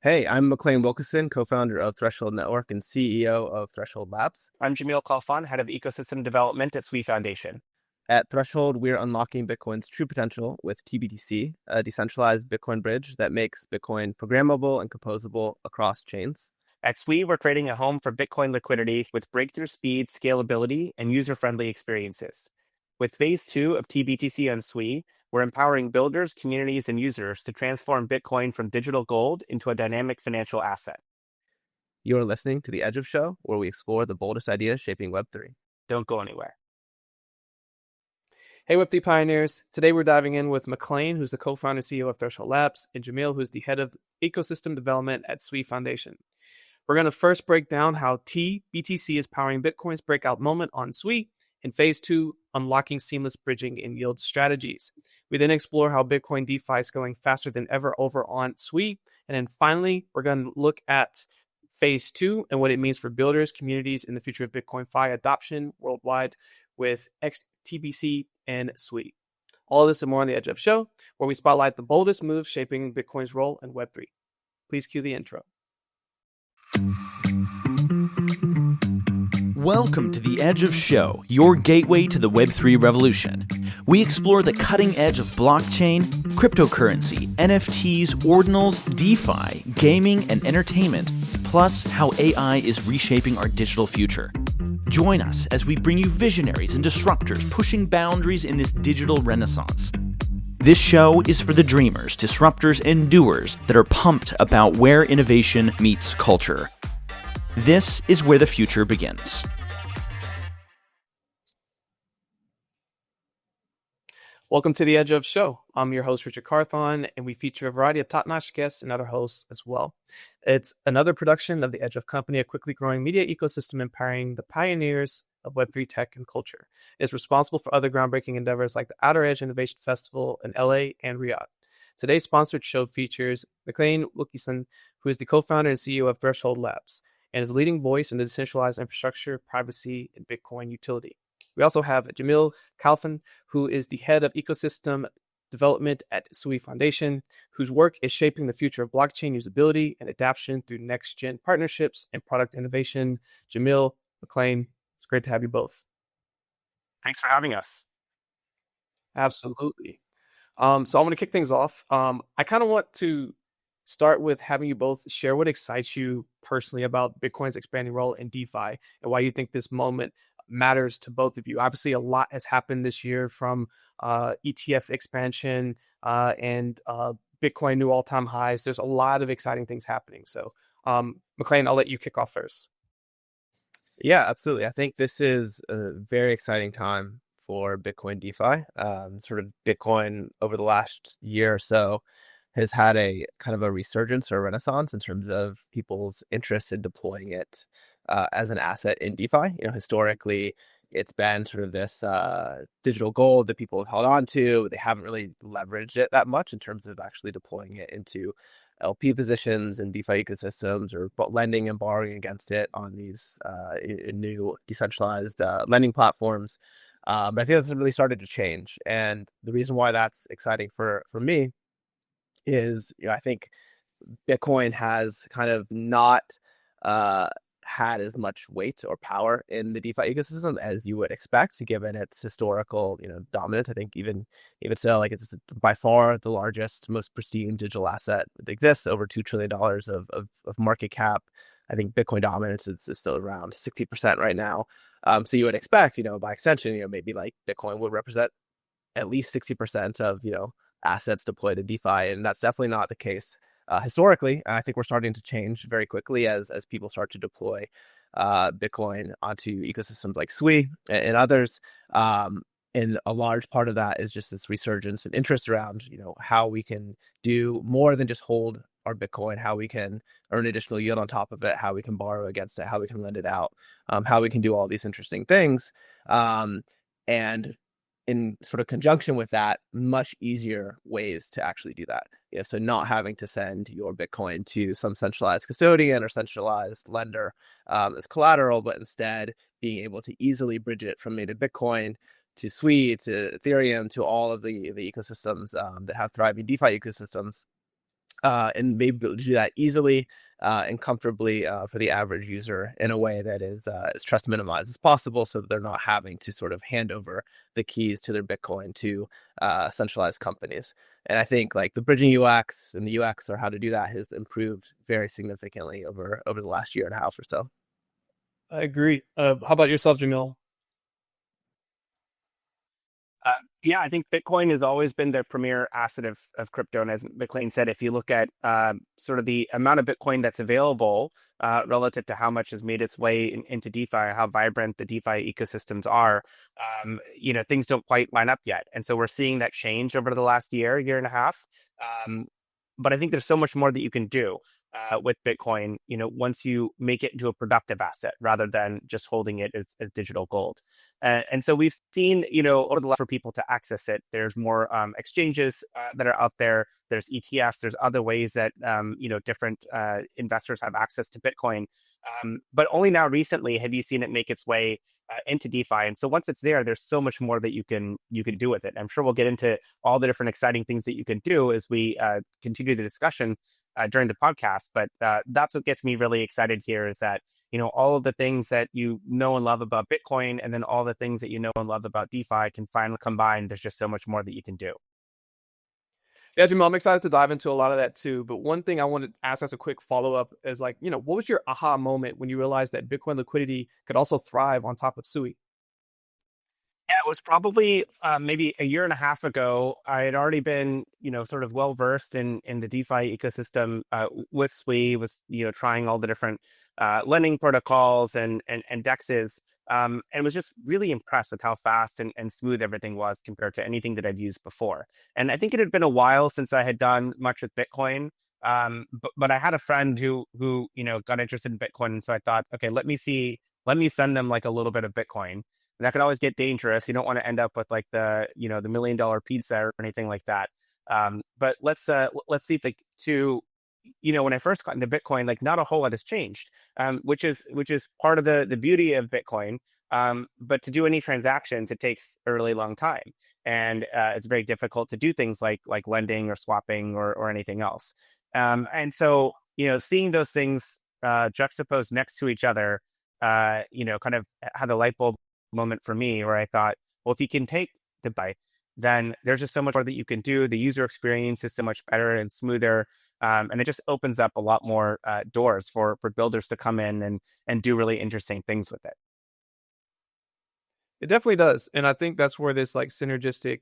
Hey, I'm MacLane Wilkison, co-founder of Threshold Network and CEO of Threshold Labs. I'm Jameel Khalfan, head of ecosystem development at Sui Foundation. At Threshold, we're unlocking Bitcoin's true potential with TBDC, a decentralized Bitcoin bridge that makes Bitcoin programmable and composable across chains. At Sui, we're creating a home for Bitcoin liquidity with breakthrough speed, scalability, and user-friendly experiences. With phase 2 of TBTC on Sui, we're empowering builders, communities, and users to transform Bitcoin from digital gold into a dynamic financial asset. You're listening to The Edge of Show, where we explore the boldest ideas shaping Web3. Don't go anywhere. Hey, Web3 pioneers. Today we're diving in with McLean, who's the co-founder and CEO of Threshold Labs, and Jamil, who's the head of ecosystem development at Sui Foundation. We're going to first break down how T-BTC is powering Bitcoin's breakout moment on Sui, and phase 2, unlocking seamless bridging and yield strategies. We then explore how Bitcoin DeFi is going faster than ever over on Sui. And then finally, we're going to look at phase 2 and what it means for builders, communities, and the future of Bitcoin DeFi adoption worldwide with TBC and Sui. All of this and more on The Edge of Show, where we spotlight the boldest moves shaping Bitcoin's role in Web3. Please cue the intro. Welcome to The Edge of Show, your gateway to the Web3 revolution. We explore the cutting edge of blockchain, cryptocurrency, NFTs, ordinals, DeFi, gaming, and entertainment, plus how AI is reshaping our digital future. Join us as we bring you visionaries and disruptors pushing boundaries in this digital renaissance. This show is for the dreamers, disruptors, and doers that are pumped about where innovation meets culture. This is where the future begins. Welcome to The Edge of Show. I'm your host, Richard Carthon, and we feature a variety of top-notch guests and other hosts as well. It's another production of The Edge of Company, a quickly growing media ecosystem empowering the pioneers of Web3 tech and culture. It's responsible for other groundbreaking endeavors like the Outer Edge Innovation Festival in LA and Riyadh. Today's sponsored show features MacLane Wilkison, who is the co-founder and CEO of Threshold Labs, and is a leading voice in the decentralized infrastructure, privacy, and Bitcoin utility. We also have Jameel Khalfan, who is the head of ecosystem development at Sui Foundation, whose work is shaping the future of blockchain usability and adoption through next-gen partnerships and product innovation. Jamil, McLean, it's great to have you both. Thanks for having us. Absolutely. So I'm going to kick things off. I kind of want to start with having you both share what excites you personally about Bitcoin's expanding role in DeFi and why you think this moment matters to both of you. Obviously, a lot has happened this year from ETF expansion and Bitcoin new all-time highs. There's a lot of exciting things happening. So, McLean, I'll let you kick off first. Yeah, absolutely. I think this is a very exciting time for Bitcoin DeFi. Sort of Bitcoin over the last year or so has had a kind of a resurgence or a renaissance in terms of people's interest in deploying it as an asset in DeFi. Historically, it's been sort of this digital gold that people have held on to. They haven't really leveraged it that much in terms of actually deploying it into LP positions and DeFi ecosystems or lending and borrowing against it on these new decentralized lending platforms. But I think that's really started to change. And the reason why that's exciting for me is, I think Bitcoin has kind of not had as much weight or power in the DeFi ecosystem as you would expect, given its historical, dominance. I think even so, like it's by far the largest, most pristine digital asset that exists, over $2 trillion of market cap. I think Bitcoin dominance is still around 60% right now. So you would expect, by extension, maybe like Bitcoin would represent at least 60% of, assets deployed in DeFi, and that's definitely not the case historically. I think we're starting to change very quickly as people start to deploy Bitcoin onto ecosystems like Sui and others. And a large part of that is just this resurgence and interest around, how we can do more than just hold our Bitcoin, how we can earn additional yield on top of it, how we can borrow against it, how we can lend it out, how we can do all these interesting things. And in sort of conjunction with that, much easier ways to actually do that. So not having to send your Bitcoin to some centralized custodian or centralized lender as collateral, but instead being able to easily bridge it from native Bitcoin to Sui, to Ethereum, to all of the ecosystems that have thriving DeFi ecosystems. and be able to do that easily and comfortably for the average user in a way that is as trust minimized as possible, so that they're not having to sort of hand over the keys to their Bitcoin to centralized companies. And I think like the bridging UX and the UX or how to do that has improved very significantly over the last year and a half or so. I agree. How about yourself, Jamil? Yeah, I think Bitcoin has always been the premier asset of crypto. And as McLean said, if you look at sort of the amount of Bitcoin that's available relative to how much has made its way into DeFi, how vibrant the DeFi ecosystems are, things don't quite line up yet. And so we're seeing that change over the last year and a half. But I think there's so much more that you can do with Bitcoin, once you make it into a productive asset rather than just holding it as digital gold. And so we've seen, over the last for people to access it, there's more exchanges that are out there. There's ETFs. There's other ways that, different investors have access to Bitcoin. But only now recently have you seen it make its way into DeFi. And so once it's there, there's so much more that you can do with it. I'm sure we'll get into all the different exciting things that you can do as we continue the discussion during the podcast. But that's what gets me really excited here is that, all of the things that you know and love about Bitcoin and then all the things that you know and love about DeFi can finally combine. There's just so much more that you can do. Yeah, Jamil, I'm excited to dive into a lot of that too. But one thing I want to ask as a quick follow-up is like, what was your aha moment when you realized that Bitcoin liquidity could also thrive on top of Sui? Yeah, it was probably maybe a year and a half ago. I had already been, sort of well versed in the DeFi ecosystem with Sui, was trying all the different lending protocols and DEXs, and was just really impressed with how fast and smooth everything was compared to anything that I'd used before. And I think it had been a while since I had done much with Bitcoin. But I had a friend who got interested in Bitcoin, and so I thought, okay, let me send them like a little bit of Bitcoin. And that could always get dangerous. You don't want to end up with like the $1 million pizza or anything like that. But let's see if when I first got into Bitcoin, like not a whole lot has changed, which is part of the beauty of Bitcoin. But to do any transactions, it takes a really long time, and it's very difficult to do things like lending or swapping or anything else. And so seeing those things juxtaposed next to each other, kind of had a light bulb moment for me where I thought, well, if you can take the buy, then there's just so much more that you can do. The user experience is so much better and smoother. And it just opens up a lot more doors for builders to come in and do really interesting things with it. It definitely does. And I think that's where this like synergistic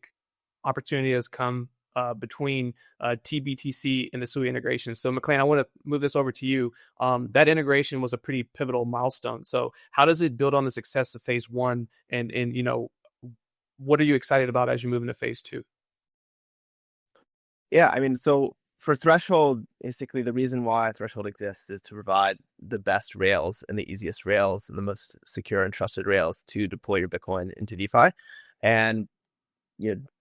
opportunity has come between TBTC and the Sui integration. So McLean, I want to move this over to you. That integration was a pretty pivotal milestone. So how does it build on the success of phase one? And what are you excited about as you move into phase two? Yeah, I mean, so for Threshold, basically the reason why Threshold exists is to provide the best rails and the easiest rails and the most secure and trusted rails to deploy your Bitcoin into DeFi. And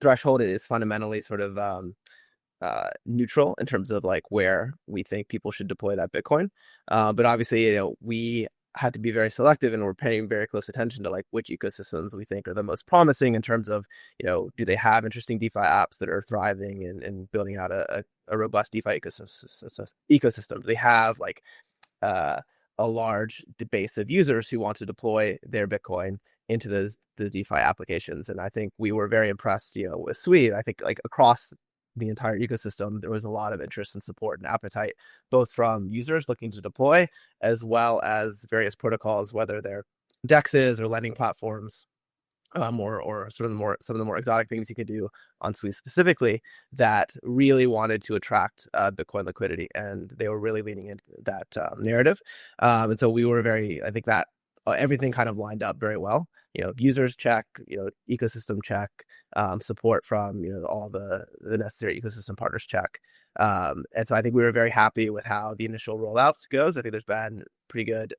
Threshold is fundamentally sort of neutral in terms of like where we think people should deploy that Bitcoin. But obviously, we had to be very selective, and we're paying very close attention to like which ecosystems we think are the most promising in terms of, do they have interesting DeFi apps that are thriving and building out a robust DeFi ecosystem? Do they have like a large base of users who want to deploy their Bitcoin into the DeFi applications? And I think we were very impressed, with Sui. I think like across the entire ecosystem, there was a lot of interest and support and appetite, both from users looking to deploy, as well as various protocols, whether they're DEXs or lending platforms, or sort of some of the more exotic things you can do on Sui specifically, that really wanted to attract Bitcoin liquidity, and they were really leaning into that narrative. And so we were I think that everything kind of lined up very well. Users check, ecosystem check, support from all the necessary ecosystem partners check. And so I think we were very happy with how the initial rollout goes. I think there's been pretty good,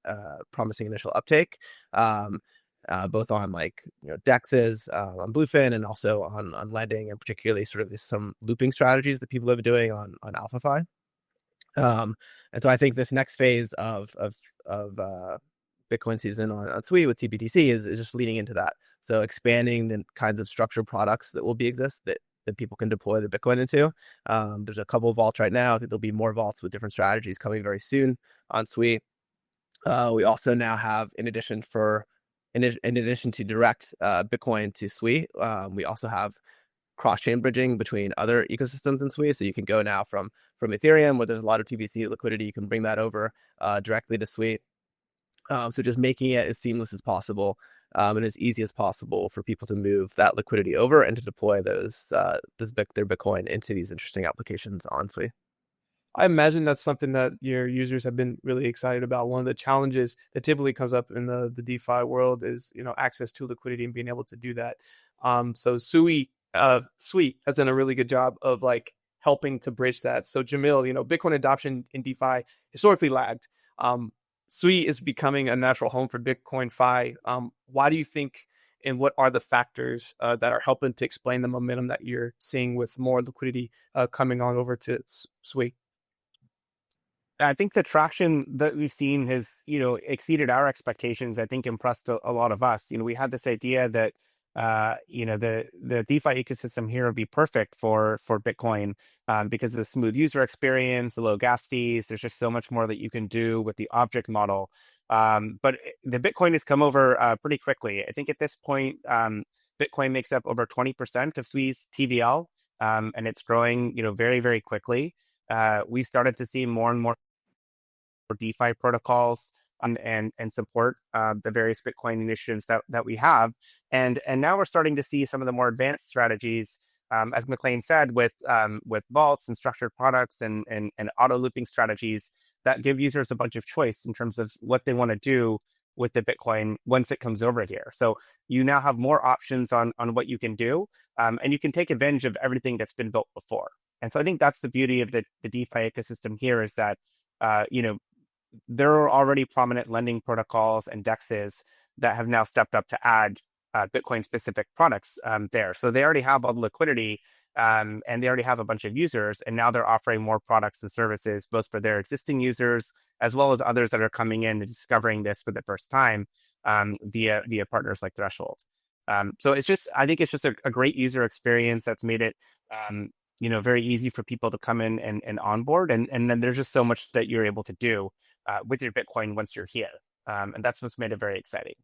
promising initial uptake. Both on like DEXs, on Bluefin, and also on lending, and particularly sort of some looping strategies that people have been doing on AlphaFi. And so I think this next phase of Bitcoin season on Sui with TBDC is just leading into that. So expanding the kinds of structured products that will exist that that people can deploy their Bitcoin into. There's a couple of vaults right now. I think there'll be more vaults with different strategies coming very soon on Sui. We also now have, in addition to direct Bitcoin to Sui, we also have cross-chain bridging between other ecosystems in Sui. So you can go now from Ethereum, where there's a lot of TBC liquidity, you can bring that over directly to Sui. So just making it as seamless as possible and as easy as possible for people to move that liquidity over and to deploy their Bitcoin into these interesting applications on Sui. I imagine that's something that your users have been really excited about. One of the challenges that typically comes up in the DeFi world is, access to liquidity and being able to do that. So Sui has done a really good job of like helping to bridge that. So Jamil, Bitcoin adoption in DeFi historically lagged. Sui is becoming a natural home for Bitcoin Fi. Why do you think, and what are the factors that are helping to explain the momentum that you're seeing with more liquidity coming on over to Sui? I think the traction that we've seen has, exceeded our expectations. I think impressed a lot of us. We had this idea that, the DeFi ecosystem here would be perfect for Bitcoin because of the smooth user experience, the low gas fees. There's just so much more that you can do with the object model. But the Bitcoin has come over pretty quickly. I think at this point, Bitcoin makes up over 20% of Sui's TVL, and it's growing, very, very quickly. We started to see more and more DeFi protocols and support the various Bitcoin initiatives that we have, and now we're starting to see some of the more advanced strategies, as McLean said, with vaults and structured products and auto looping strategies that give users a bunch of choice in terms of what they want to do with the Bitcoin once it comes over here. So you now have more options on what you can do, and you can take advantage of everything that's been built before. And so I think that's the beauty of the DeFi ecosystem here is that, there are already prominent lending protocols and DEXs that have now stepped up to add Bitcoin-specific products there. So they already have all the liquidity, and they already have a bunch of users, and now they're offering more products and services, both for their existing users as well as others that are coming in and discovering this for the first time via partners like Threshold. So I think it's just a great user experience that's made it very easy for people to come in and onboard. And then there's just so much that you're able to do with your Bitcoin once you're here. And that's what's made it very exciting.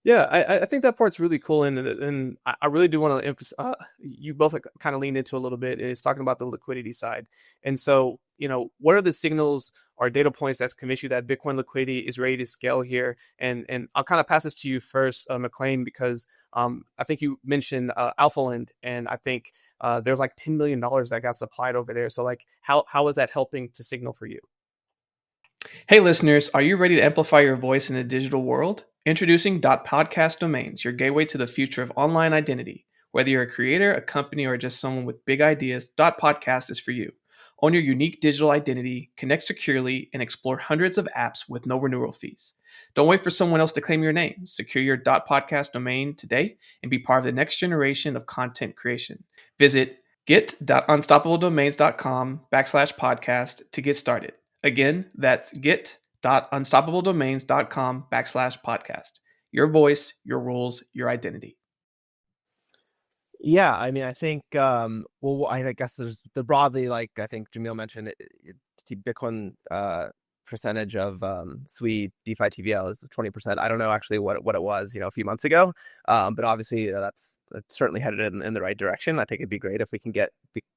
Yeah, I think that part's really cool, and I really do want to emphasize. You both kind of leaned into a little bit is talking about the liquidity side, and so what are the signals or data points that's convince you that Bitcoin liquidity is ready to scale here? And I'll kind of pass this to you first, McLean, because I think you mentioned AlphaLand, and I think there's like $10 million that got supplied over there. So like, how is that helping to signal for you? Hey listeners, are you ready to amplify your voice in a digital world? Introducing .podcast domains, your gateway to the future of online identity. Whether you're a creator, a company, or just someone with big ideas, .podcast is for you. Own your unique digital identity, connect securely, and explore hundreds of apps with no renewal fees. Don't wait for someone else to claim your name. Secure your .podcast domain today and be part of the next generation of content creation. Visit get.unstoppabledomains.com/podcast to get started. Again, that's get.unstoppabledomains.com/podcast. Your voice, your rules, your identity. Yeah, I mean, I think, I guess there's the broadly, like I think Jamil mentioned, Bitcoin percentage of Sui DeFi TVL is 20%. I don't know actually what it was, a few months ago, but obviously that's certainly headed in the right direction. I think it'd be great if we can get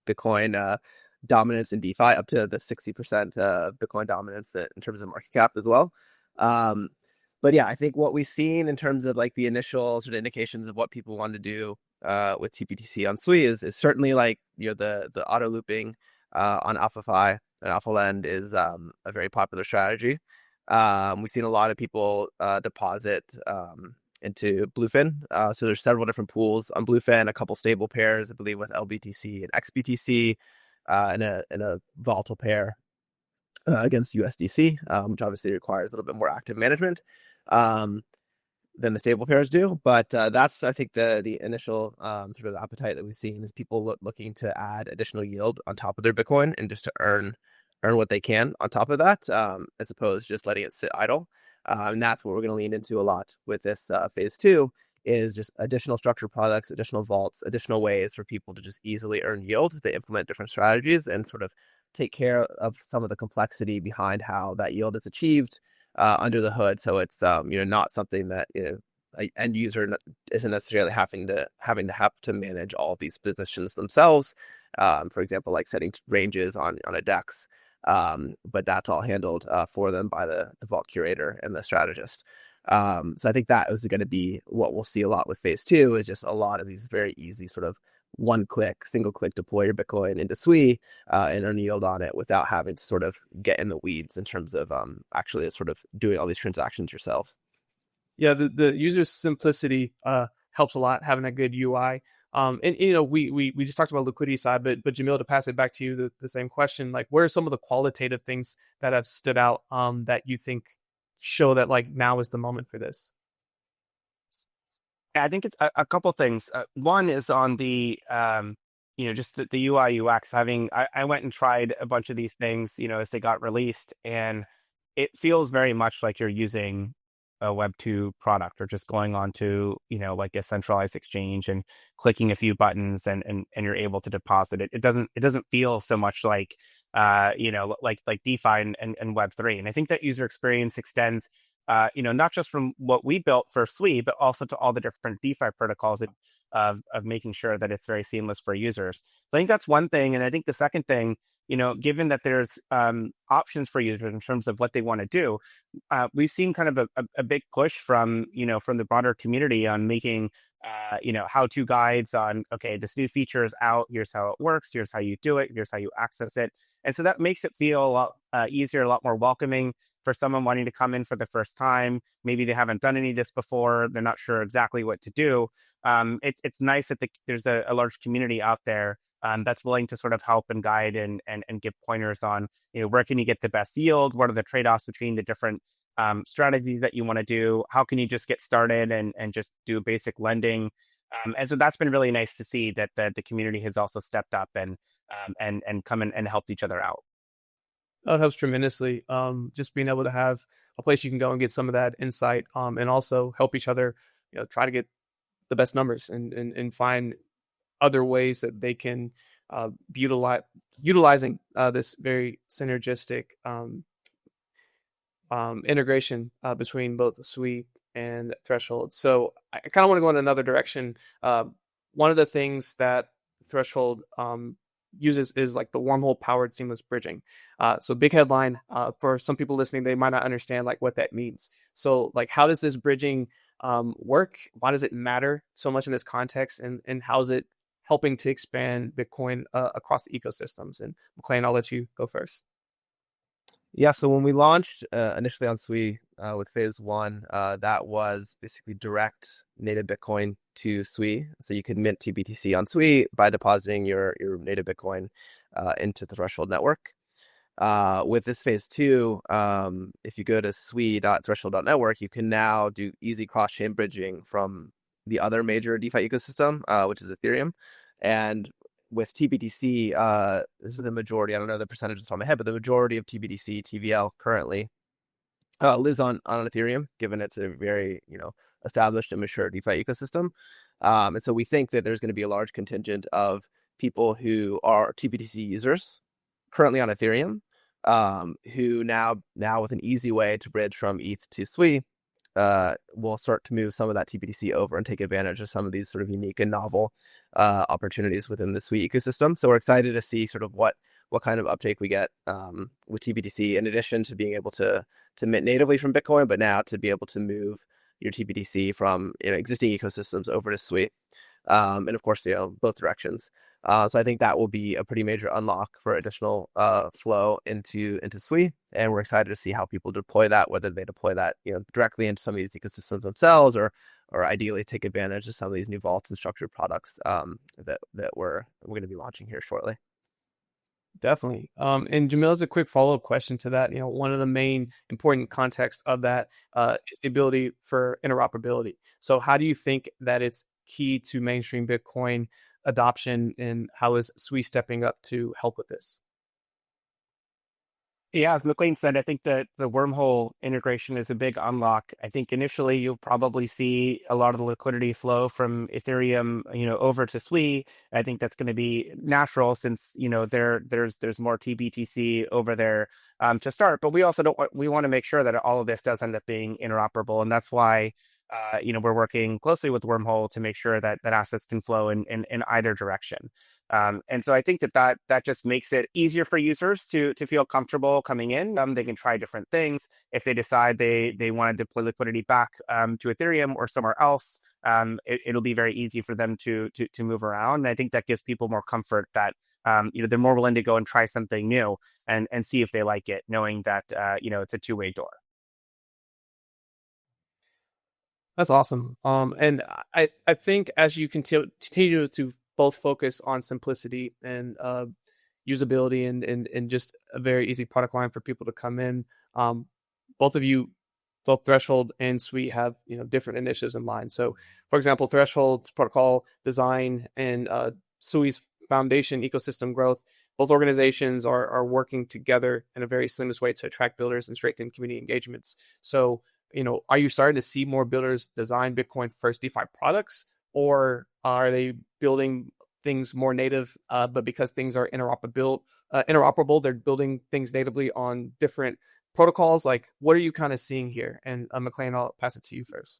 Bitcoin dominance in DeFi up to the 60% Bitcoin dominance in terms of market cap as well. But yeah, I think what we've seen in terms of like the initial sort of indications of what people want to do with TBDC on Sui is certainly like the auto looping on AlphaFi and AlphaLand is a very popular strategy. We've seen a lot of people deposit into Bluefin. So there's several different pools on Bluefin, a couple stable pairs, I believe, with LBTC and XBTC, and a volatile pair against USDC, which obviously requires a little bit more active management than the stable pairs do. But that's, I think, the initial sort of appetite that we've seen is people looking to add additional yield on top of their Bitcoin and just to earn what they can on top of that, as opposed to just letting it sit idle. And that's what we're going to lean into a lot with this phase 2, is just additional structured products, additional vaults, additional ways for people to just easily earn yield. They implement different strategies and sort of take care of some of the complexity behind how that yield is achieved under the hood. So it's not something that an end user isn't necessarily having to manage all of these positions themselves. For example, like setting ranges on a DEX. But that's all handled for them by the vault curator and the strategist. So I think that is going to be what we'll see a lot with phase 2, is just a lot of these very easy sort of single click deploy your Bitcoin into Sui and earn yield on it without having to sort of get in the weeds in terms of actually sort of doing all these transactions yourself. Yeah, the user simplicity helps a lot, having a good UI. And we just talked about liquidity side, but Jamil, to pass it back to you, the same question, like what are some of the qualitative things that have stood out that you think show that like now is the moment for this? I think it's a couple things. One is on the just the UI UX. I went and tried a bunch of these things, as they got released, and it feels very much like you're using a Web 2 product, or just going on to, like a centralized exchange and clicking a few buttons and you're able to deposit it. It doesn't feel so much like like DeFi and Web 3. And I think that user experience extends not just from what we built for Sui, but also to all the different DeFi protocols of making sure that it's very seamless for users. I think that's one thing. And I think the second thing, given that there's options for users in terms of what they want to do, we've seen kind of a big push from the broader community on making how-to guides on, okay, this new feature is out, here's how it works, here's how you do it, here's how you access it. And so that makes it feel a lot easier, a lot more welcoming for someone wanting to come in for the first time. Maybe they haven't done any of this before, they're not sure exactly what to do. It's nice that there's a large community out there that's willing to sort of help and guide and give pointers on, where can you get the best yield? What are the trade-offs between the different strategies that you want to do? How can you just get started and just do basic lending? And so that's been really nice to see that the community has also stepped up and come in and helped each other out. That helps tremendously. Just being able to have a place you can go and get some of that insight, and also help each other, try to get the best numbers and find other ways that they can utilizing this very synergistic integration between both the Sui and Threshold. So I kind of want to go in another direction. One of the things that Threshold uses is like the Wormhole-Powered seamless bridging. So big headline, for some people listening, they might not understand like what that means. So like, how does this bridging work? Why does it matter so much in this context? And how is it helping to expand Bitcoin across the ecosystems? And McLean, I'll let you go first. Yeah, so when we launched initially on Sui with phase 1, that was basically direct native Bitcoin to Sui. So you could mint T-BTC on Sui by depositing your native Bitcoin into the Threshold network. With this phase 2, if you go to sui.threshold.network, you can now do easy cross-chain bridging from the other major DeFi ecosystem, which is Ethereum. And with TBDC, this is the majority, I don't know the percentages on my head, but the majority of TBDC, TVL currently lives on Ethereum, given it's a very, established and mature DeFi ecosystem. And so we think that there's going to be a large contingent of people who are TBDC users currently on Ethereum, who now with an easy way to bridge from ETH to Sui, will start to move some of that TBDC over and take advantage of some of these sort of unique and novel opportunities within the Sui ecosystem. So we're excited to see sort of what kind of uptake we get with TBDC, in addition to being able to mint natively from Bitcoin, but now to be able to move your TBDC from existing ecosystems over to Sui, and of course both directions. So I think that will be a pretty major unlock for additional flow into Sui, and we're excited to see how people deploy that, whether they deploy that directly into some of these ecosystems themselves, or ideally take advantage of some of these new vaults and structured products that we're going to be launching here shortly. Definitely. And Jamil, as a quick follow-up question to that, one of the main important contexts of that is the ability for interoperability. So how do you think that it's key to mainstream Bitcoin adoption, and how is Sui stepping up to help with this? Yeah, as McLean said, I think that the wormhole integration is a big unlock. I think initially you'll probably see a lot of the liquidity flow from Ethereum, over to Sui. I think that's going to be natural since, there's more TBTC over there to start. But we also don't we want to make sure that all of this does end up being interoperable, and that's why we're working closely with Wormhole to make sure that assets can flow in either direction. And so I think that just makes it easier for users to feel comfortable coming in. They can try different things. If they decide they want to deploy liquidity back to Ethereum or somewhere else, it'll be very easy for them to move around. And I think that gives people more comfort that they're more willing to go and try something new and see if they like it, knowing that it's a two-way door. That's awesome. And I think as you continue to both focus on simplicity and usability and just a very easy product line for people to come in, both of you, both Threshold and Sui, have different initiatives in line. So, for example, Threshold's protocol design and Sui's foundation ecosystem growth, both organizations are working together in a very seamless way to attract builders and strengthen community engagements. So, are you starting to see more builders design Bitcoin first DeFi products, or are they building things more native, but because things are interoperable, they're building things natively on different protocols? Like, what are you kind of seeing here? And McLean, I'll pass it to you first.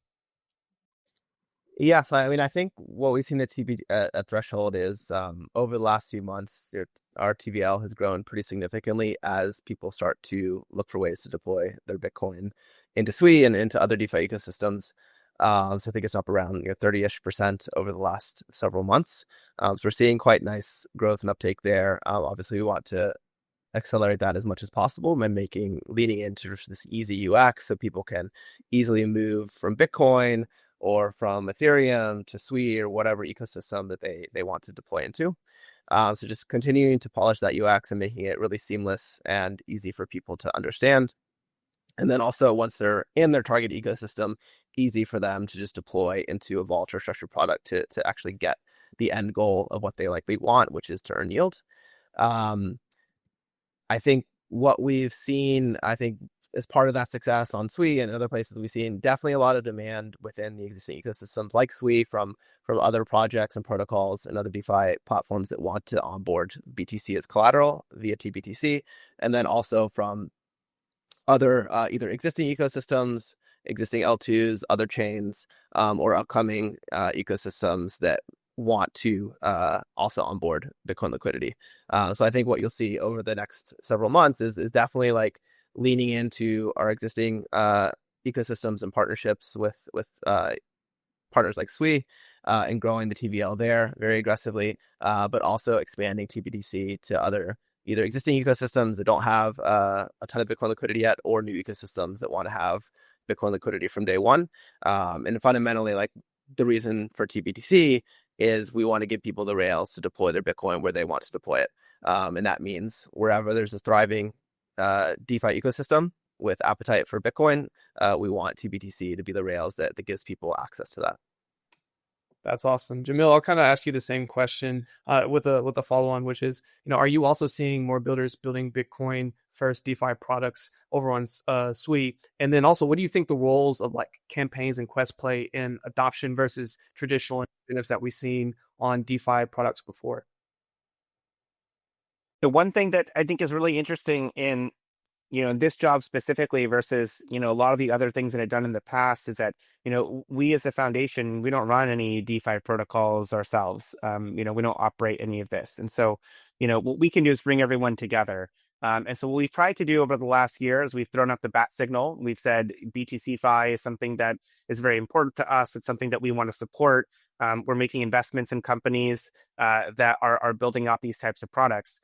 Yeah, so I mean, I think what we've seen at Threshold is over the last few months, our TVL has grown pretty significantly as people start to look for ways to deploy their Bitcoin into Sui and into other DeFi ecosystems. So I think it's up around 30-ish% over the last several months. So we're seeing quite nice growth and uptake there. Obviously, we want to accelerate that as much as possible by leaning into this easy UX so people can easily move from Bitcoin or from Ethereum to Sui or whatever ecosystem that they want to deploy into. So just continuing to polish that UX and making it really seamless and easy for people to understand. And then also, once they're in their target ecosystem, easy for them to just deploy into a vault or structured product to actually get the end goal of what they likely want, which is to earn yield. I think what we've seen, as part of that success on Sui and other places, we've seen definitely a lot of demand within the existing ecosystems like Sui from other projects and protocols and other DeFi platforms that want to onboard BTC as collateral via TBTC, and then also from other either existing ecosystems, existing L2s, other chains, or upcoming ecosystems that want to also onboard Bitcoin liquidity. So I think what you'll see over the next several months is definitely like leaning into our existing ecosystems and partnerships with partners like Sui and growing the TVL there very aggressively, but also expanding TBDC to other either existing ecosystems that don't have a ton of Bitcoin liquidity yet, or new ecosystems that want to have Bitcoin liquidity from day one. And fundamentally, like the reason for TBDC is we want to give people the rails to deploy their Bitcoin where they want to deploy it. And that means wherever there's a thriving DeFi ecosystem with appetite for Bitcoin, we want TBDC to be the rails that gives people access to that. That's awesome. Jamil, I'll kind of ask you the same question with a follow-on, which is, are you also seeing more builders building Bitcoin first DeFi products over on Sui? And then also, what do you think the roles of like campaigns and quests play in adoption versus traditional incentives that we've seen on DeFi products before? The one thing that I think is really interesting in this job specifically versus, a lot of the other things that I've done in the past is that, we as a foundation, we don't run any DeFi protocols ourselves. We don't operate any of this. And so, what we can do is bring everyone together. And so what we've tried to do over the last year is we've thrown out the bat signal. We've said BTC-Fi is something that is very important to us. It's something that we want to support. We're making investments in companies that are building out these types of products.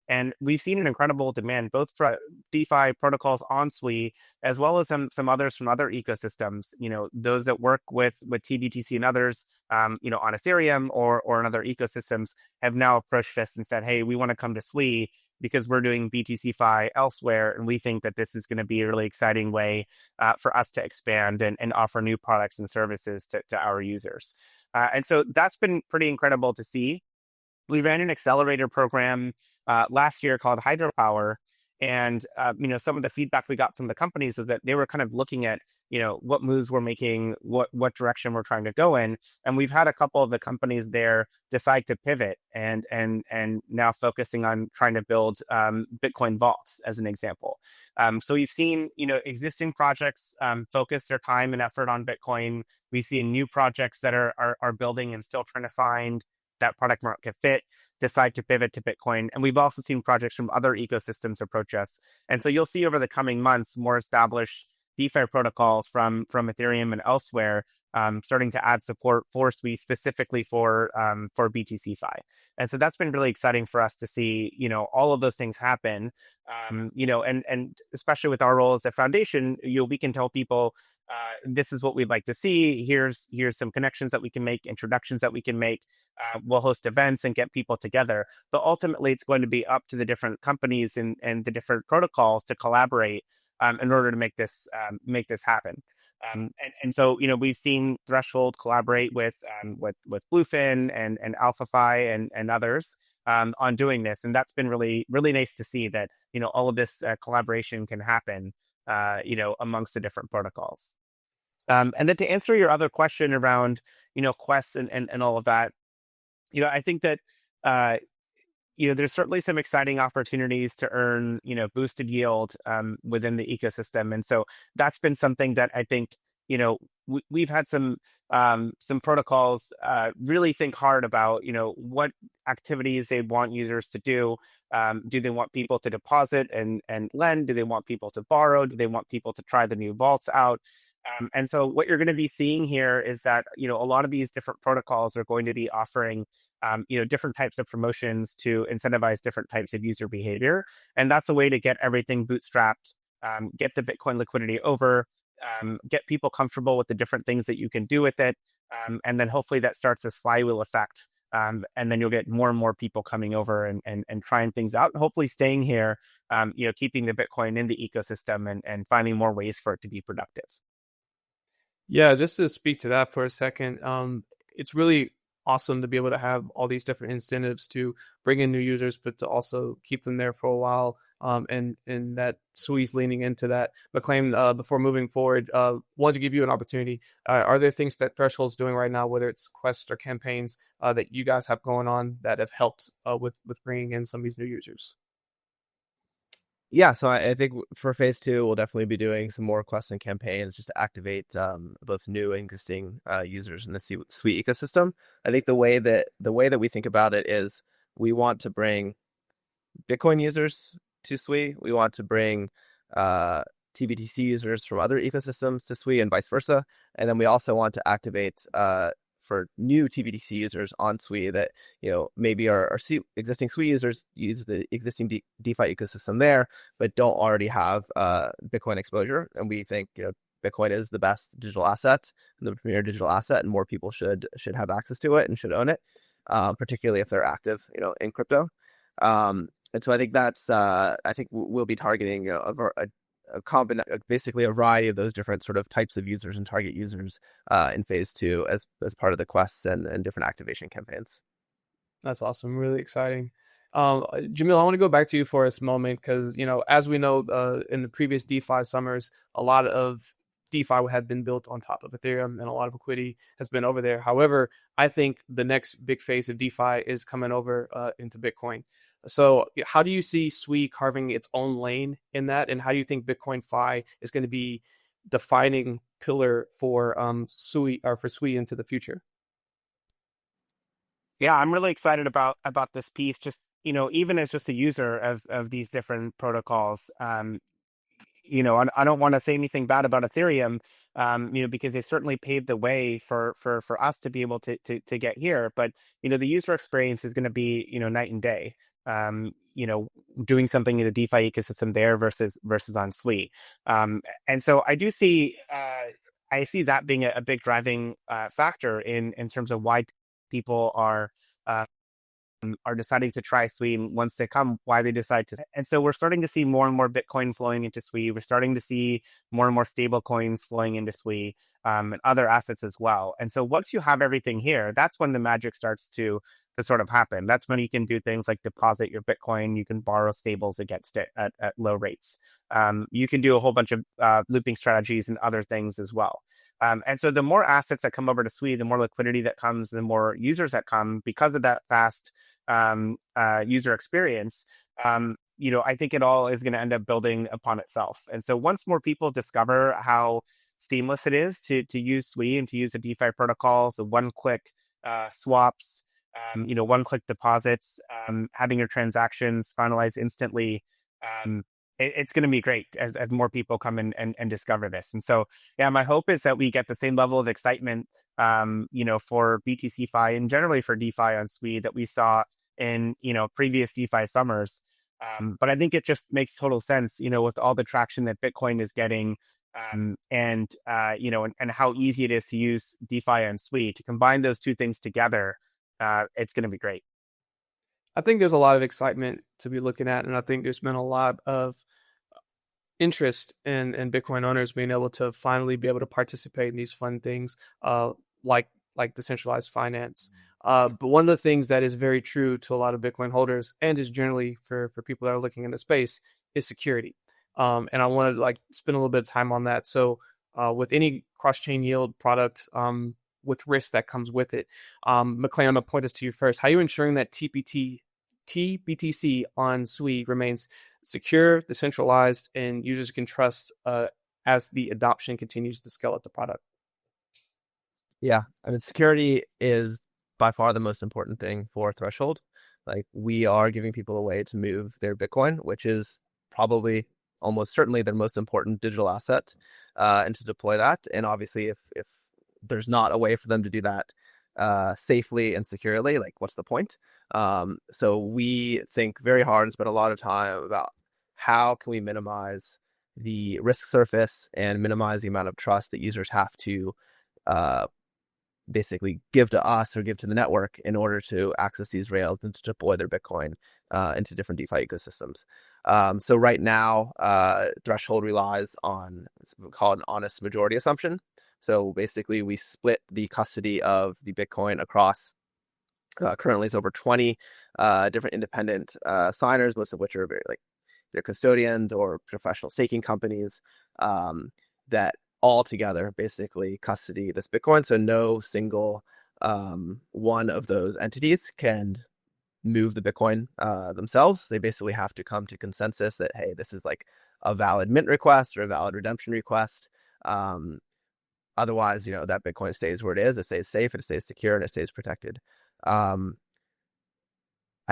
And we've seen an incredible demand, both for DeFi protocols on Sui, as well as some others from other ecosystems, those that work with TBTC and others, on Ethereum or in other ecosystems have now approached us and said, hey, we want to come to Sui because we're doing BTC-Fi elsewhere. And we think that this is going to be a really exciting way for us to expand and offer new products and services to our users. And so that's been pretty incredible to see. We ran an accelerator program last year called Hydropower. And, some of the feedback we got from the companies is that they were kind of looking at, what moves we're making, what direction we're trying to go in. And we've had a couple of the companies there decide to pivot and now focusing on trying to build Bitcoin vaults as an example. So we've seen, existing projects focus their time and effort on Bitcoin. We see new projects that are building and still trying to find that product market fit, decide to pivot to Bitcoin. And we've also seen projects from other ecosystems approach us. And so you'll see over the coming months more established DeFi protocols from Ethereum and elsewhere starting to add support for Sui specifically for BTC Fi. And so that's been really exciting for us to see, all of those things happen. And especially with our role as a foundation, we can tell people this is what we'd like to see. Here's some connections that we can make, introductions that we can make. We'll host events and get people together. But ultimately, it's going to be up to the different companies and the different protocols to collaborate in order to make this happen. And so, we've seen Threshold collaborate with Bluefin and AlphaFi and others on doing this. And that's been really, really nice to see that, all of this collaboration can happen, amongst the different protocols. And then to answer your other question around, quests and all of that, I think that, there's certainly some exciting opportunities to earn, boosted yield within the ecosystem. And so that's been something that I think, we've had some protocols really think hard about, what activities they want users to do. Do they want people to deposit and lend? Do they want people to borrow? Do they want people to try the new vaults out? And so what you're going to be seeing here is that, a lot of these different protocols are going to be offering, different types of promotions to incentivize different types of user behavior. And that's a way to get everything bootstrapped, get the Bitcoin liquidity over, get people comfortable with the different things that you can do with it. And then hopefully that starts this flywheel effect. And then you'll get more and more people coming over and trying things out, and hopefully staying here, keeping the Bitcoin in the ecosystem and finding more ways for it to be productive. Yeah, just to speak to that for a second, it's really awesome to be able to have all these different incentives to bring in new users, but to also keep them there for a while. And that Sui's leaning into that. McLean, before moving forward, wanted to give you an opportunity. Are there things that Threshold's doing right now, whether it's quests or campaigns that you guys have going on that have helped with bringing in some of these new users? Yeah, so I think for phase 2, we'll definitely be doing some more quests and campaigns just to activate both new and existing users in the Sui ecosystem. I think the way that we think about it is we want to bring Bitcoin users to Sui. We want to bring TBDC users from other ecosystems to Sui and vice versa. And then we also want to activate for new TBDC users on Sui that, maybe our existing Sui users use the existing DeFi ecosystem there, but don't already have Bitcoin exposure. And we think, Bitcoin is the best digital asset, the premier digital asset, and more people should have access to it and should own it, particularly if they're active, in crypto. And so I think that's, I think we'll be targeting basically a variety of those different sort of types of users and target users in phase 2 as part of the quests and different activation campaigns. That's awesome. Really exciting. Jamil, I want to go back to you for a moment because, as we know, in the previous DeFi summers, a lot of DeFi had been built on top of Ethereum and a lot of liquidity has been over there. However, I think the next big phase of DeFi is coming over into Bitcoin. So how do you see Sui carving its own lane in that? And how do you think Bitcoin Fi is going to be defining pillar for Sui into the future? Yeah, I'm really excited about this piece. Just, even as just a user of these different protocols, I don't want to say anything bad about Ethereum, because they certainly paved the way for us to be able to get here. But, the user experience is going to be, night and day. Doing something in the DeFi ecosystem there versus on Sui. And so I do see, I see that being a big driving factor in terms of why people are deciding to try Sui, and once they come, why they decide to. And so we're starting to see more and more Bitcoin flowing into Sui. We're starting to see more and more stable coins flowing into Sui. and other assets as well. And so once you have everything here, that's when the magic starts to sort of happen. That's when you can do things like deposit your Bitcoin. You can borrow stables against it at low rates. You can do a whole bunch of looping strategies and other things as well. And so the more assets that come over to Sui, the more liquidity that comes, the more users that come because of that fast user experience. I think it all is going to end up building upon itself. And so once more people discover how seamless it is to use Sui and to use the DeFi protocols, the one-click swaps, one-click deposits, having your transactions finalized instantly, it's going to be great as more people come in and discover this. And so, yeah, my hope is that we get the same level of excitement, for BTC Fi and generally for DeFi on Sui that we saw in, previous DeFi summers. But I think it just makes total sense, with all the traction that Bitcoin is getting, and how easy it is to use DeFi and Sui. To combine those two things together, it's going to be great. I think there's a lot of excitement to be looking at, and I think there's been a lot of interest in Bitcoin owners being able to finally be able to participate in these fun things, like decentralized finance. But one of the things that is very true to a lot of Bitcoin holders, and is generally for people that are looking in the space, is security. And I wanted to spend a little bit of time on that. So with any cross-chain yield product, with risk that comes with it, McLean, I'm going to point this to you first. How are you ensuring that T-BTC on Sui remains secure, decentralized, and users can trust as the adoption continues to scale up the product? Yeah, I mean, security is by far the most important thing for Threshold. Like, we are giving people a way to move their Bitcoin, which is probably almost certainly their most important digital asset, and to deploy that. And obviously, if there's not a way for them to do that safely and securely, like, what's the point? So we think very hard and spend a lot of time about how can we minimize the risk surface and minimize the amount of trust that users have to basically give to us or give to the network in order to access these rails and to deploy their Bitcoin into different DeFi ecosystems. So right now, Threshold relies on what's called an honest majority assumption. So basically, we split the custody of the Bitcoin across currently it's over 20 different independent signers, most of which are they're custodians or professional staking companies that all together basically custody this Bitcoin. So no single one of those entities can move the Bitcoin themselves. They basically have to come to consensus that, hey, this is like a valid mint request or a valid redemption request. Otherwise, that Bitcoin stays where it is. It stays safe, it stays secure, and it stays protected. I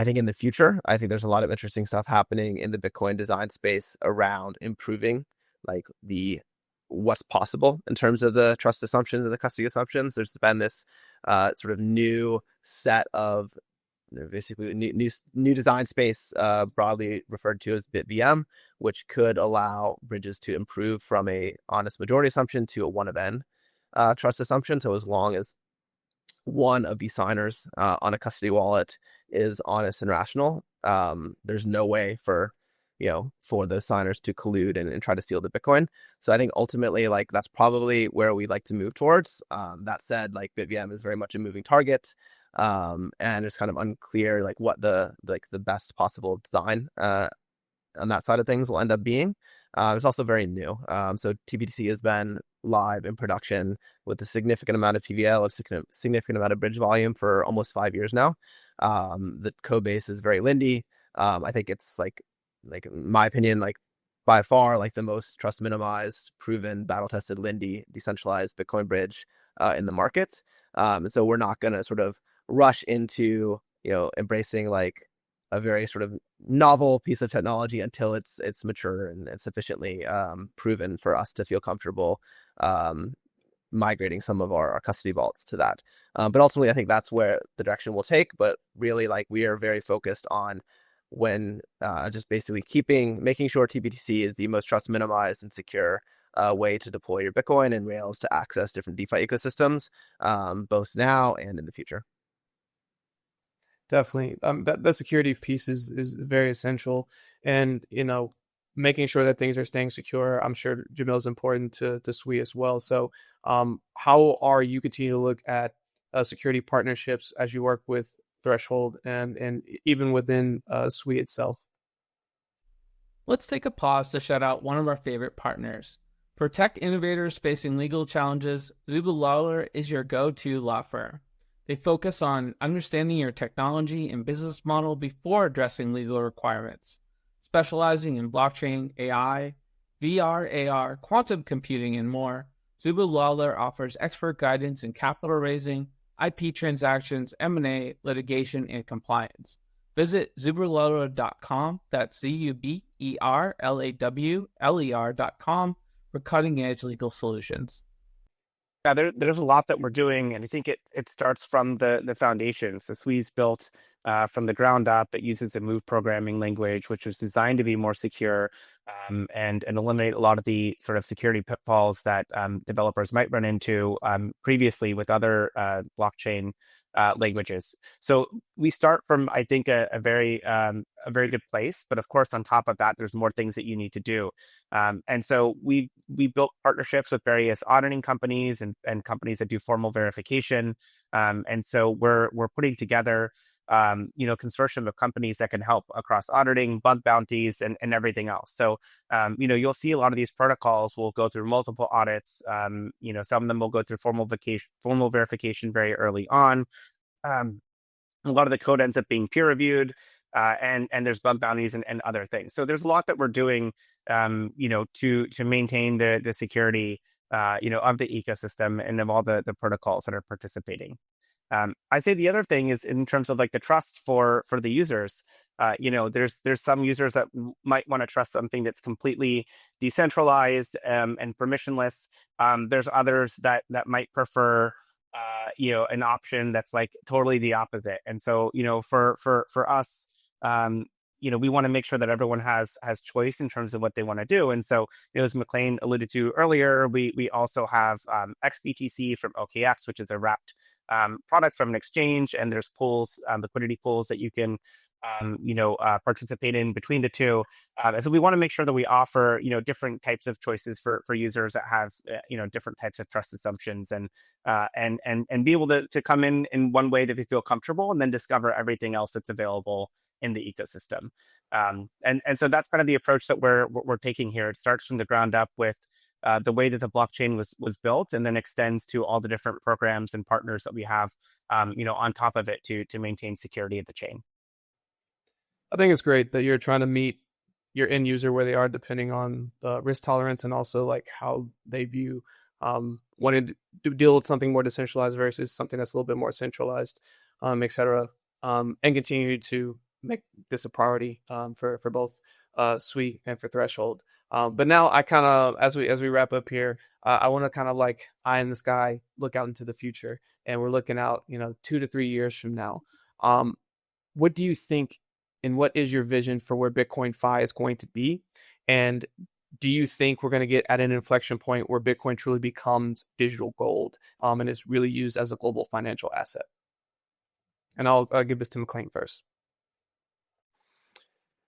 think in the future, I think there's a lot of interesting stuff happening in the Bitcoin design space around improving what's possible in terms of the trust assumptions and the custody assumptions. There's been this sort of new set of basically new design space, broadly referred to as BitVM, which could allow bridges to improve from a honest majority assumption to a one of n trust assumption. So as long as one of the signers on a custody wallet is honest and rational, there's no way for those signers to collude and try to steal the Bitcoin. So I think ultimately, that's probably where we'd like to move towards. That said, BitVM is very much a moving target, and it's kind of unclear what the best possible design on that side of things will end up being. It's also very new. So TBDC has been live in production with a significant amount of TVL, a significant amount of bridge volume for almost 5 years now. The code base is very Lindy. I think it's in my opinion, by far the most trust minimized, proven, battle tested Lindy decentralized Bitcoin bridge in the market. So we're not going to sort of rush into embracing a very sort of novel piece of technology until it's mature and sufficiently proven for us to feel comfortable migrating some of our custody vaults to that. But ultimately, I think that's where the direction we'll take. But really, we are very focused on just basically making sure TBTC is the most trust minimized and secure way to deploy your Bitcoin and Rails to access different DeFi ecosystems, both now and in the future. Definitely. That security piece is very essential. And, making sure that things are staying secure. I'm sure Jamil is important to Sui as well. So how are you continue to look at security partnerships as you work with Threshold and even within Sui itself? Let's take a pause to shout out one of our favorite partners. For tech innovators facing legal challenges, Zubul Lawler is your go-to law firm. They focus on understanding your technology and business model before addressing legal requirements. Specializing in blockchain, AI, VR, AR, quantum computing, and more, Zubul Lawler offers expert guidance in capital raising, IP transactions, M&A, litigation, and compliance. Visit zuberlawler.com, that's ZUBERLAWLER.com, for cutting-edge legal solutions. Yeah, there's a lot that we're doing, and I think it starts from the foundation. So Sui's built from the ground up. It uses a Move programming language, which was designed to be more secure and eliminate a lot of the sort of security pitfalls that developers might run into previously with other blockchain languages. So we start from, I think, a very good place. But of course, on top of that, there's more things that you need to do. And so we built partnerships with various auditing companies and companies that do formal verification. And so we're putting together consortium of companies that can help across auditing, bug bounties, and everything else. So you'll see a lot of these protocols will go through multiple audits. Some of them will go through formal verification very early on. A lot of the code ends up being peer reviewed. And there's bug bounties and other things. So there's a lot that we're doing, to maintain the security, of the ecosystem and of all the protocols that are participating. I'd say the other thing is in terms of like the trust for the users. There's some users that might want to trust something that's completely decentralized and permissionless. There's others that might prefer an option that's like totally the opposite. And so, for us, we want to make sure that everyone has choice in terms of what they want to do. And so, as McLean alluded to earlier, we also have XBTC from OKX, which is a wrapped product from an exchange, and there's pools, liquidity pools that you can participate in between the two. And so we want to make sure that we offer, different types of choices for users that have, different types of trust assumptions and be able to come in one way that they feel comfortable and then discover everything else that's available in the ecosystem. And so that's kind of the approach that we're taking here. It starts from the ground up with the way that the blockchain was built, and then extends to all the different programs and partners that we have, on top of it to maintain security of the chain. I think it's great that you're trying to meet your end user where they are, depending on the risk tolerance and also like how they view wanting to deal with something more decentralized versus something that's a little bit more centralized, et cetera, and continue to make this a priority for both Sui and for Threshold. But now I kind of, as we wrap up here, I want to kind of like eye in the sky, look out into the future, and we're looking out, 2 to 3 years from now. What do you think, and what is your vision for where Bitcoin DeFi is going to be? And do you think we're going to get at an inflection point where Bitcoin truly becomes digital gold and is really used as a global financial asset? And I'll give this to McLean first.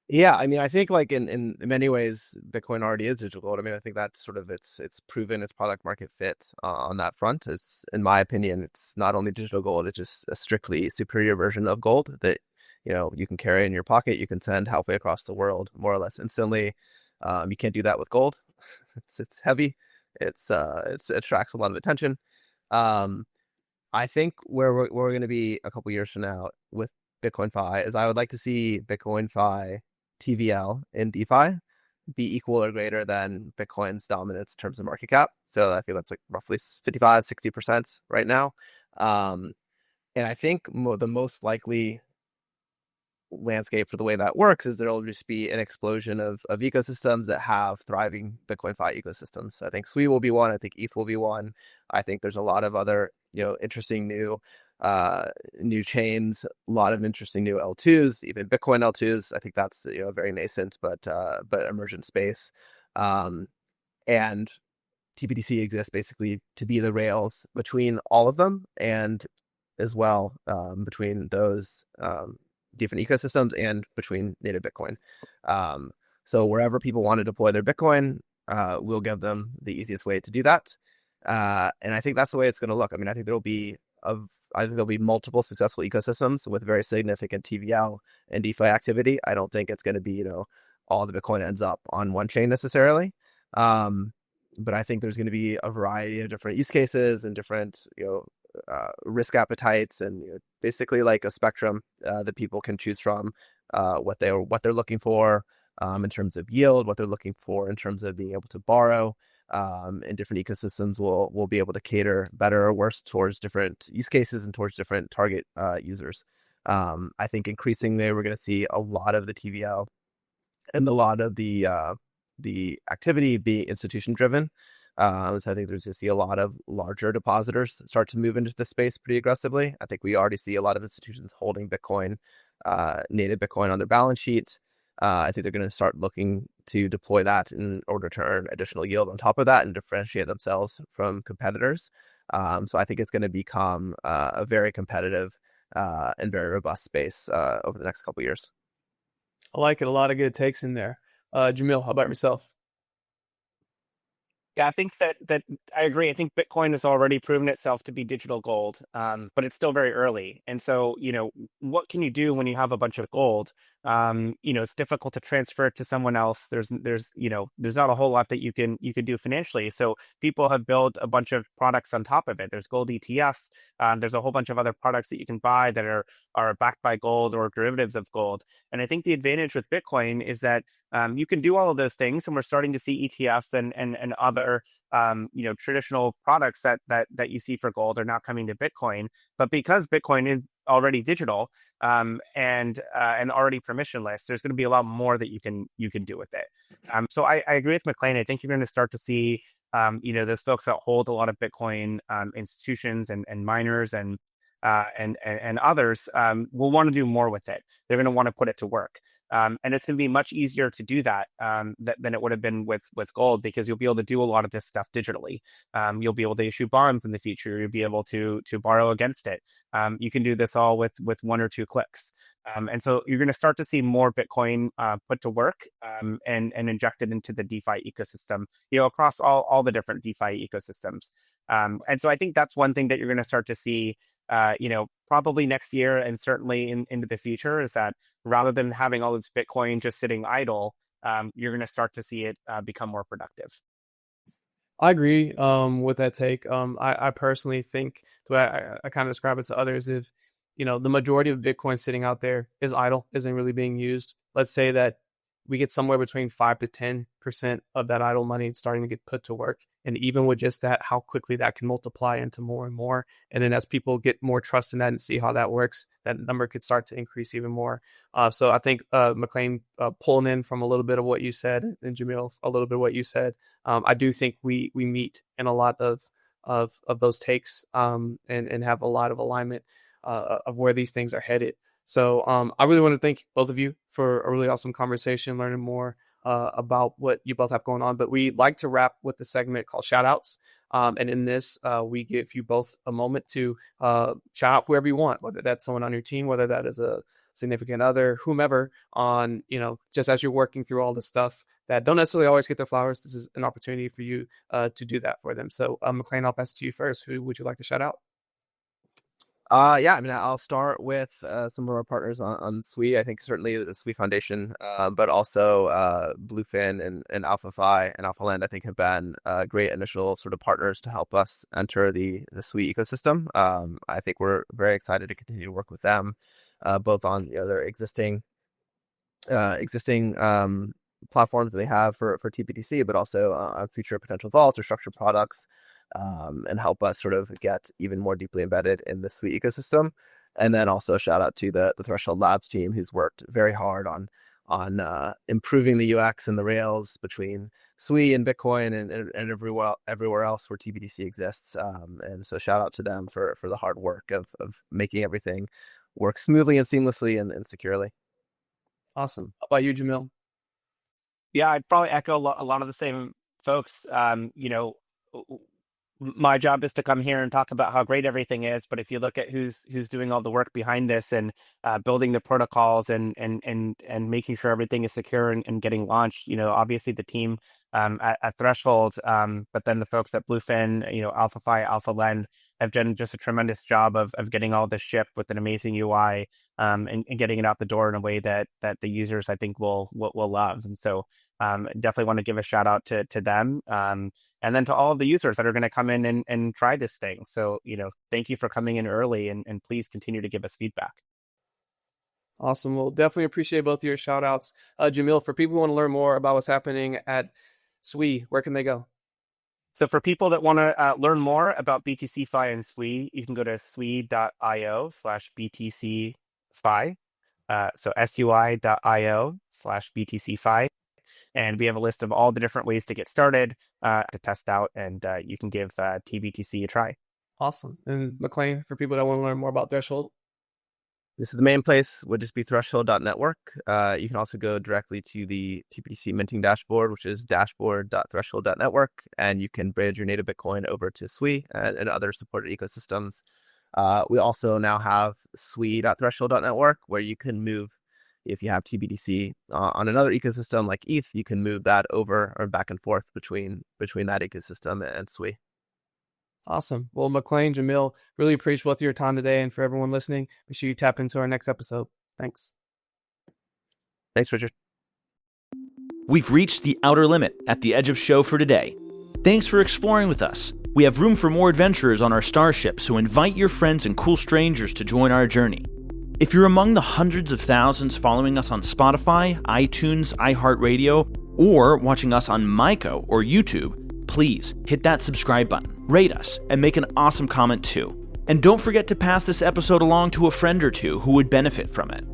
Yeah, I mean, I think like in many ways, Bitcoin already is digital gold. I mean, I think that's sort of it's proven its product market fit on that front. It's, in my opinion, it's not only digital gold, it's just a strictly superior version of gold that, you can carry in your pocket. You can send halfway across the world more or less instantly. You can't do that with gold. It's heavy. It attracts a lot of attention. I think where we're going to be a couple years from now with Bitcoin DeFi is I would like to see Bitcoin DeFi TVL in DeFi be equal or greater than Bitcoin's dominance in terms of market cap. So I think that's like roughly 55-60% right now. And I think the most likely landscape for the way that works is there'll just be an explosion of ecosystems that have thriving Bitcoin DeFi ecosystems. I think Sui will be one. I think ETH will be one. I think there's a lot of other interesting new chains, a lot of interesting new L2s, even Bitcoin L2s. I think that's very nascent but emergent space. And TBDC exists basically to be the rails between all of them, and as well between those different ecosystems and between native Bitcoin. So wherever people want to deploy their Bitcoin, we'll give them the easiest way to do that. And I think that's the way it's going to look. I mean, I think there'll be multiple successful ecosystems with very significant TVL and DeFi activity. I don't think it's going to be, all the Bitcoin ends up on one chain necessarily. But I think there's going to be a variety of different use cases and different, risk appetites, and basically like a spectrum that people can choose from, what they're looking for in terms of yield, what they're looking for in terms of being able to borrow. And different ecosystems will be able to cater better or worse towards different use cases and towards different target users. I think increasingly we're going to see a lot of the TVL and a lot of the activity be institution driven. So I think there's going to see a lot of larger depositors start to move into the space pretty aggressively. I think we already see a lot of institutions holding Bitcoin, native Bitcoin on their balance sheets. I think they're going to start looking to deploy that in order to earn additional yield on top of that and differentiate themselves from competitors. So I think it's going to become a very competitive and very robust space over the next couple of years. I like it. A lot of good takes in there. Jamil, how about yourself? Yeah, I think that I agree. I think Bitcoin has already proven itself to be digital gold, but it's still very early. And so, what can you do when you have a bunch of gold? It's difficult to transfer it to someone else. There's not a whole lot that you can do financially. So people have built a bunch of products on top of it. There's gold ETFs. There's a whole bunch of other products that you can buy that are backed by gold or derivatives of gold. And I think the advantage with Bitcoin is that you can do all of those things, and we're starting to see ETFs and other traditional products that you see for gold are now coming to Bitcoin. But because Bitcoin is already digital and already permissionless, there's going to be a lot more that you can do with it. So I agree with McLean. I think you're going to start to see those folks that hold a lot of Bitcoin, institutions and miners and others will want to do more with it. They're going to want to put it to work. And it's going to be much easier to do that than it would have been with gold, because you'll be able to do a lot of this stuff digitally. You'll be able to issue bonds in the future. You'll be able to borrow against it. You can do this all with one or two clicks. And so you're going to start to see more Bitcoin put to work and injected into the DeFi ecosystem, across all the different DeFi ecosystems. And so I think that's one thing that you're going to start to see probably next year and certainly into the future, is that rather than having all this Bitcoin just sitting idle, you're going to start to see it become more productive. I agree with that take. I personally think the way I kind of describe it to others, if the majority of Bitcoin sitting out there is idle, isn't really being used. Let's say that we get somewhere between 5 to 10% of that idle money starting to get put to work. And even with just that, how quickly that can multiply into more and more. And then as people get more trust in that and see how that works, that number could start to increase even more. So I think McLean, pulling in from a little bit of what you said, and Jamil, a little bit of what you said, I do think we meet in a lot of those takes and have a lot of alignment of where these things are headed. So I really want to thank both of you for a really awesome conversation, learning more about what you both have going on. But we like to wrap with the segment called Shoutouts. And in this, we give you both a moment to shout out whoever you want, whether that's someone on your team, whether that is a significant other, whomever, on, just as you're working through all the stuff that don't necessarily always get their flowers. This is an opportunity for you to do that for them. So McLean, I'll pass it to you first. Who would you like to shout out? Yeah, I mean, I'll start with some of our partners on Sui. I think certainly the Sui Foundation, but also Bluefin and AlphaFi and AlphaLand, I think, have been great initial sort of partners to help us enter the Sui ecosystem. I think we're very excited to continue to work with them, both on their existing platforms that they have for TBDC, but also on future potential vaults or structured products. And help us sort of get even more deeply embedded in the Sui ecosystem. And then also shout out to the Threshold Labs team, who's worked very hard on improving the UX and the rails between Sui and Bitcoin and everywhere else where TBDC exists. And so shout out to them for the hard work of making everything work smoothly and seamlessly and securely. Awesome. How about you, Jamil? Yeah, I'd probably echo a lot of the same folks. my job is to come here and talk about how great everything is. But if you look at who's doing all the work behind this and building the protocols and making sure everything is secure and getting launched, obviously the team at Threshold, but then the folks at Bluefin, AlphaFi, AlphaLen have done just a tremendous job of getting all this shipped with an amazing UI, and getting it out the door in a way that the users, I think, will love. And so definitely want to give a shout out to them. And then to all of the users that are going to come in and try this thing. So, thank you for coming in early, and please continue to give us feedback. Awesome. Well, definitely appreciate both of your shout outs. Jamil, for people who want to learn more about what's happening at Sui, where can they go? So for people that want to learn more about BTC Fi and Sui, you can go to sui.io/BTC Fi. So sui.io/BTC Fi. And we have a list of all the different ways to get started, to test out, and you can give TBTC a try. Awesome. And McLean, for people that want to learn more about Threshold? This is the main place, would just be threshold.network. You can also go directly to the TBDC minting dashboard, which is dashboard.threshold.network, and you can bridge your native Bitcoin over to Sui and other supported ecosystems. We also now have Sui.threshold.network, where you can move, if you have TBDC on another ecosystem like ETH, you can move that over or back and forth between that ecosystem and Sui. Awesome. Well, McLean, Jamil, really appreciate both of your time today. And for everyone listening, make sure you tap into our next episode. Thanks. Thanks, Richard. We've reached the outer limit at the edge of show for today. Thanks for exploring with us. We have room for more adventurers on our starship, so invite your friends and cool strangers to join our journey. If you're among the hundreds of thousands following us on Spotify, iTunes, iHeartRadio, or watching us on Myco or YouTube, please hit that subscribe button, rate us, and make an awesome comment too. And don't forget to pass this episode along to a friend or two who would benefit from it.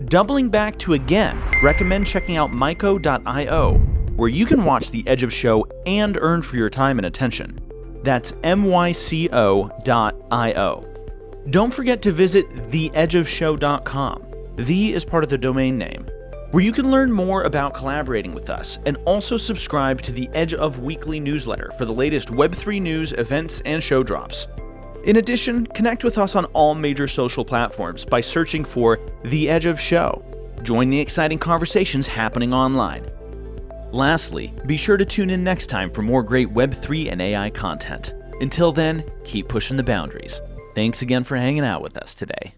Doubling back to again, recommend checking out myco.io, where you can watch The Edge of Show and earn for your time and attention. That's myco.io. Don't forget to visit theedgeofshow.com. The is part of the domain name, where you can learn more about collaborating with us and also subscribe to the Edge of Weekly newsletter for the latest Web3 news, events, and show drops. In addition, connect with us on all major social platforms by searching for The Edge of Show. Join the exciting conversations happening online. Lastly, be sure to tune in next time for more great Web3 and AI content. Until then, keep pushing the boundaries. Thanks again for hanging out with us today.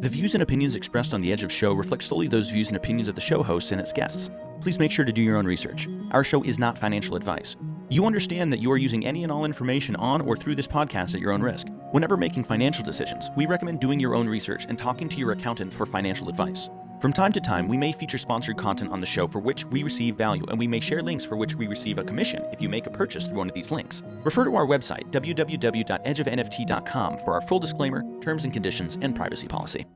The views and opinions expressed on The Edge of Show reflect solely those views and opinions of the show host and its guests. Please make sure to do your own research. Our show is not financial advice. You understand that you are using any and all information on or through this podcast at your own risk. Whenever making financial decisions, we recommend doing your own research and talking to your accountant for financial advice. From time to time, we may feature sponsored content on the show for which we receive value, and we may share links for which we receive a commission if you make a purchase through one of these links. Refer to our website, www.edgeofnft.com, for our full disclaimer, terms and conditions, and privacy policy.